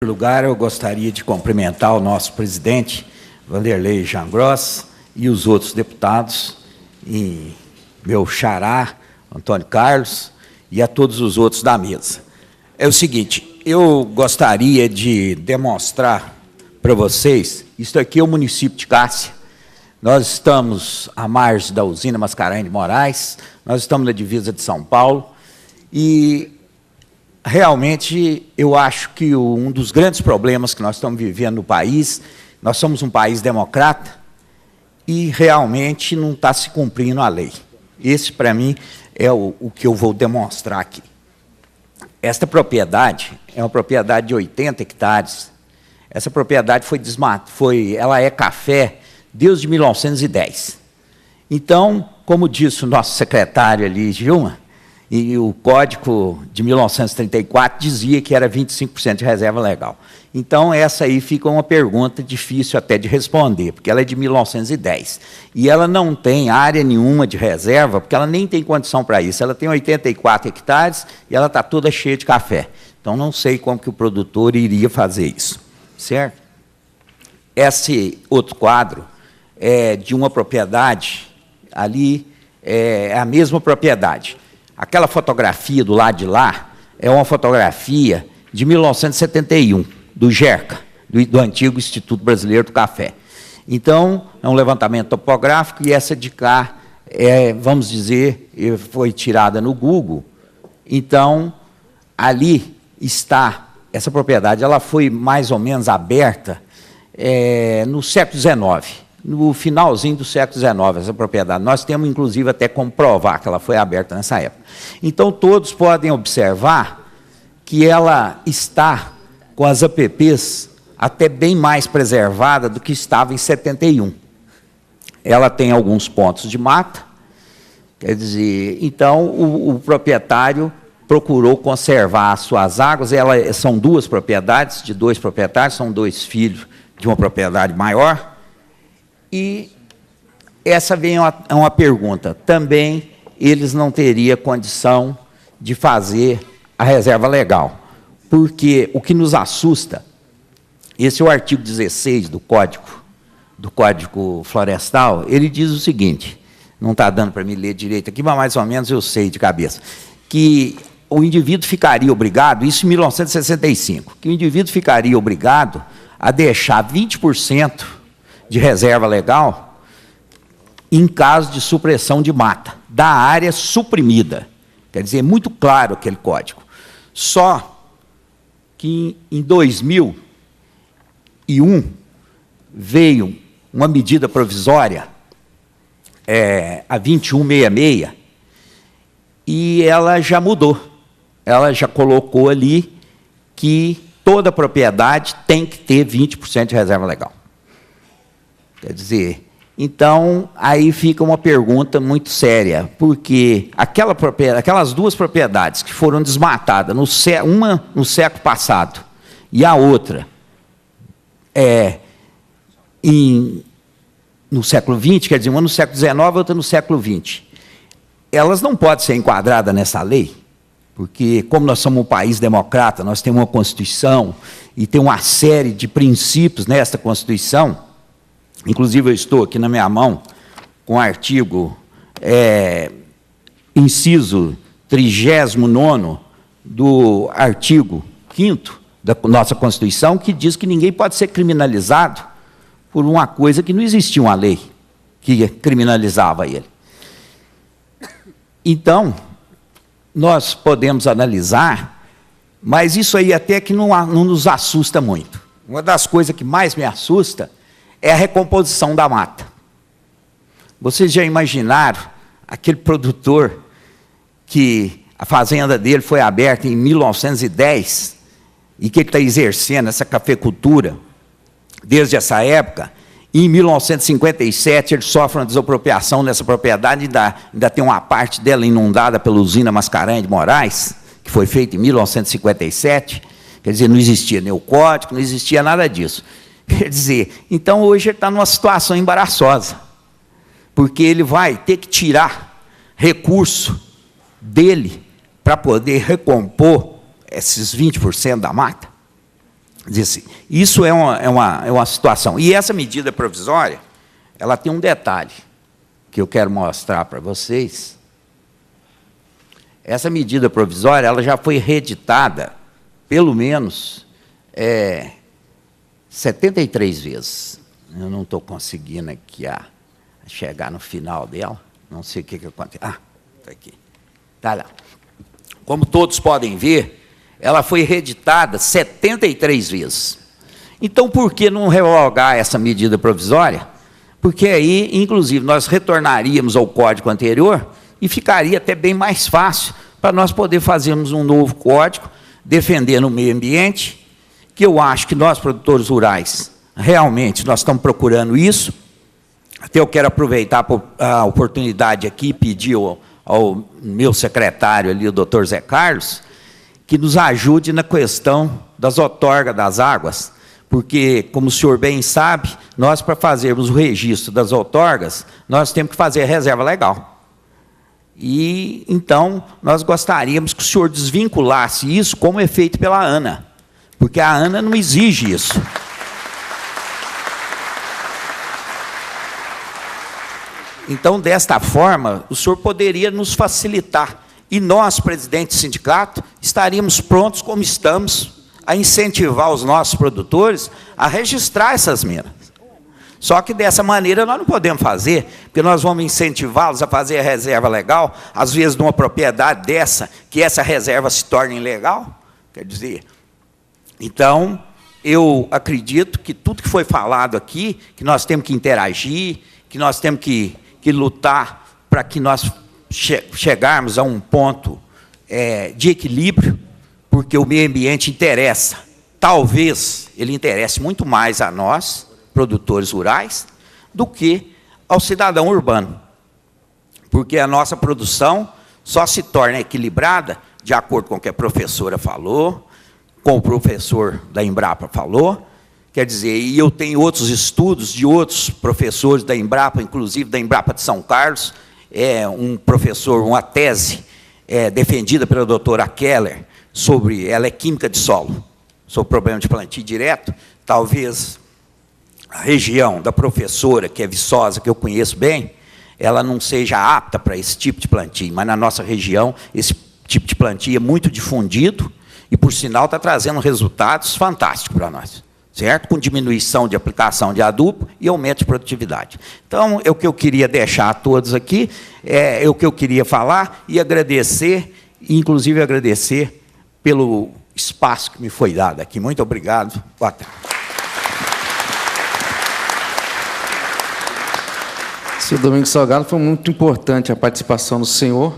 lugar, eu gostaria de cumprimentar o nosso presidente, Vanderlei Jangross, e os outros deputados, e meu xará, Antônio Carlos, e a todos os outros da mesa. É o seguinte, eu gostaria de demonstrar para vocês, isso aqui é o município de Cássia, nós estamos à margem da usina Mascarenhas de Moraes, nós estamos na divisa de São Paulo, e realmente eu acho que um dos grandes problemas que nós estamos vivendo no país, nós somos um país democrata, e realmente não está se cumprindo a lei. Esse, para mim, é o que eu vou demonstrar aqui. Esta propriedade é uma propriedade de 80 hectares. Essa propriedade ela é café desde 1910. Então, como disse o nosso secretário ali, Gilma, e o Código de 1934 dizia que era 25% de reserva legal. Então, essa aí fica uma pergunta difícil até de responder, porque ela é de 1910. E ela não tem área nenhuma de reserva, porque ela nem tem condição para isso. Ela tem 84 hectares e ela está toda cheia de café. Então, não sei como que o produtor iria fazer isso. Certo? Esse outro quadro é de uma propriedade, ali é a mesma propriedade. Aquela fotografia do lado de lá é uma fotografia de 1971, do GERCA, do antigo Instituto Brasileiro do Café. Então, é um levantamento topográfico e essa de cá, vamos dizer, foi tirada no Google. Então, ali está, essa propriedade, ela foi mais ou menos aberta no século XIX. No finalzinho do século XIX, essa propriedade. Nós temos, inclusive, até como provar que ela foi aberta nessa época. Então, todos podem observar que ela está com as APPs até bem mais preservada do que estava em 71. Ela tem alguns pontos de mata, quer dizer, então, o proprietário procurou conservar as suas águas. São duas propriedades, de dois proprietários, são dois filhos de uma propriedade maior. E essa vem uma pergunta. Também eles não teriam condição de fazer a reserva legal, porque o que nos assusta, esse é o artigo 16 do Código Florestal, ele diz o seguinte, não está dando para me ler direito aqui, mas mais ou menos eu sei de cabeça, que o indivíduo ficaria obrigado, isso em 1965, que o indivíduo ficaria obrigado a deixar 20% de reserva legal em caso de supressão de mata, da área suprimida. Quer dizer, é muito claro aquele código. Só que em 2001 veio uma medida provisória, a 2166, e ela já mudou. Ela já colocou ali que toda propriedade tem que ter 20% de reserva legal. Quer dizer, então, aí fica uma pergunta muito séria, porque aquelas duas propriedades que foram desmatadas, uma no século passado e a outra no século XX, quer dizer, uma no século XIX e outra no século XX, elas não podem ser enquadradas nessa lei, porque, como nós somos um país democrata, nós temos uma Constituição e tem uma série de princípios nesta Constituição. Inclusive, eu estou aqui na minha mão com o artigo inciso 39º do artigo 5º da nossa Constituição, que diz que ninguém pode ser criminalizado por uma coisa que não existia uma lei que criminalizava ele. Então, nós podemos analisar, mas isso aí até que não nos assusta muito. Uma das coisas que mais me assusta é a recomposição da mata. Vocês já imaginaram aquele produtor que a fazenda dele foi aberta em 1910 e que ele está exercendo essa cafeicultura desde essa época, e em 1957 ele sofre uma desapropriação nessa propriedade, ainda tem uma parte dela inundada pela usina Mascarenhas de Moraes, que foi feita em 1957, quer dizer, não existia nem o código, não existia nada disso. Quer dizer, então hoje ele está numa situação embaraçosa, porque ele vai ter que tirar recurso dele para poder recompor esses 20% da mata. Isso é uma situação. E essa medida provisória, ela tem um detalhe que eu quero mostrar para vocês. Essa medida provisória, ela já foi reeditada, pelo menos, 73 vezes. Eu não estou conseguindo aqui chegar no final dela. Não sei o que aconteceu. Está aqui. Está lá. Como todos podem ver, ela foi reeditada 73 vezes. Então, por que não revogar essa medida provisória? Porque aí, inclusive, nós retornaríamos ao código anterior e ficaria até bem mais fácil para nós poder fazermos um novo código, defendendo o meio ambiente, que eu acho que nós, produtores rurais, realmente nós estamos procurando isso. Até eu quero aproveitar a oportunidade aqui e pedir ao meu secretário ali, o doutor Zé Carlos, que nos ajude na questão das outorgas das águas, porque, como o senhor bem sabe, nós, para fazermos o registro das outorgas, nós temos que fazer a reserva legal. E, então, nós gostaríamos que o senhor desvinculasse isso como é feito pela ANA, porque a ANA não exige isso. Então, desta forma, o senhor poderia nos facilitar. E nós, presidente do sindicato, estaríamos prontos, como estamos, a incentivar os nossos produtores a registrar essas minas. Só que dessa maneira nós não podemos fazer, porque nós vamos incentivá-los a fazer a reserva legal, às vezes numa propriedade dessa, que essa reserva se torne ilegal. Quer dizer, então, eu acredito que tudo que foi falado aqui, que nós temos que interagir, que nós temos que lutar para que nós chegarmos a um ponto de equilíbrio, porque o meio ambiente interessa. Talvez ele interesse muito mais a nós, produtores rurais, do que ao cidadão urbano. Porque a nossa produção só se torna equilibrada, de acordo com o que a professora falou, com o professor da Embrapa falou. Quer dizer, e eu tenho outros estudos de outros professores da Embrapa, inclusive da Embrapa de São Carlos, um professor, uma tese defendida pela doutora Keller, ela é química de solo, sobre o problema de plantio direto. Talvez a região da professora, que é Viçosa, que eu conheço bem, ela não seja apta para esse tipo de plantio, mas na nossa região esse tipo de plantio é muito difundido e, por sinal, está trazendo resultados fantásticos para nós, certo? Com diminuição de aplicação de adubo e aumento de produtividade. Então, é o que eu queria deixar a todos aqui, é o que eu queria falar e agradecer, inclusive agradecer pelo espaço que me foi dado aqui. Muito obrigado. Boa tarde. Senhor Domingos Salgado, foi muito importante a participação do senhor.